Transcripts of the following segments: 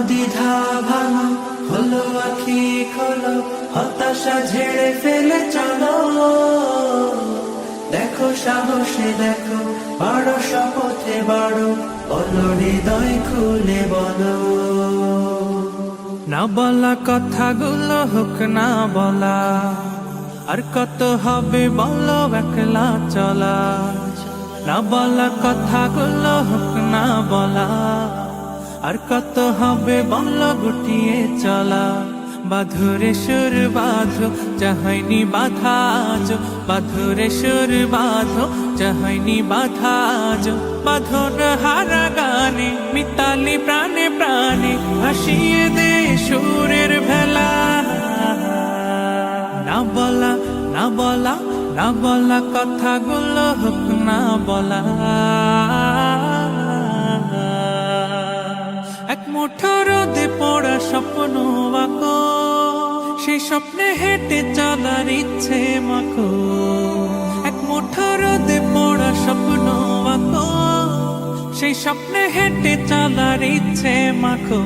দ্বিধা ভাঙো, খোলো আখি খোলো, হতাশা ঝেড়ে ফেলে চলো। দেখো সাহসে দেখো, বাড়ো শপথে বাড়ো, বলো হৃদয় খুলে বলো। না বলা কথাগুলো হোক না বলা, আর কত হবে বলো একলা চলা। না বলা কথাগুলো হোক না বলা, আর কত হবে বলো গুটিয়ে চলা। বাঁধরে সুর বাঁধো, যা হয়নি বাধা আজ, বাঁধরে সুর বাঁধো, যা হয়নি বাধা আজ। বাঁধন হারা গানে মিতালি প্রাণে প্রাণে, ভাসিয়ে দে সুরের ভেলা। না বলা না বলা না বলা কথাগুলো হোক না বলা। এক মুঠো রোদে পড়া স্বপ্ন আঁকো, সেই স্বপ্নে হেঁটে চলার ইচ্ছে মাখো। এক মুঠো রোদে পড়া স্বপ্ন আঁকো, সেই স্বপ্নে হেঁটে চলার ইচ্ছে মাখো।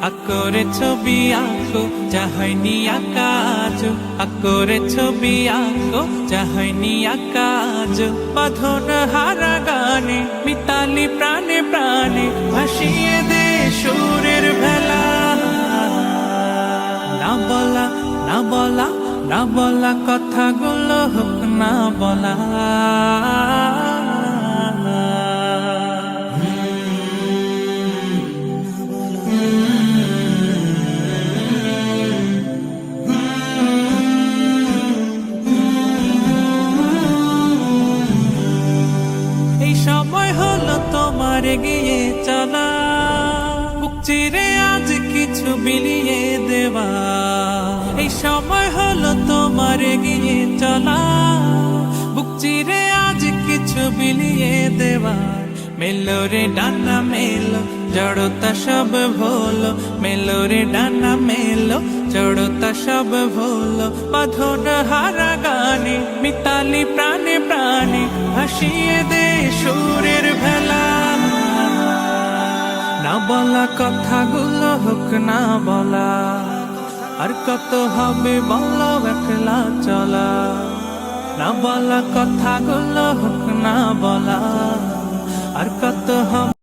আকরে ছবি আঁকো, যা হয়নি আঁকা আজ, আকরে ছবি আঁকো, যা হয়নি আঁকা আজ। বাঁধন হারা গানে মিতালি প্রাণে প্রাণে, ভাসিয়ে দে সুরের ভেলা। না বলা না বলা না বলা কথাগুলো হোক না বলা। এই সময় হলো তোমার এগিয়ে চলা, বুক চিরে আজ কিছু বিলিয়ে দেওয়া। এই সময় হলো তোমার এগিয়ে চলা, বুক চিরে আজ কিছু বিলিয়ে দেওয়া। মেলো রে ডানা মেলো, জড়তা সব ভোলো, মেলো রে ডানা মেলো, জড়তা সব ভোলো। বাঁধন হারা গানে মিতালি প্রাণে প্রাণে, ভাসিয়ে দে সুরের ভেলা। না বলা কথাগুলো হোক না বলা, আর কত হবে বলো একলা চলা। না বলা কথাগুলো হোক না বলা, আর কত হবে।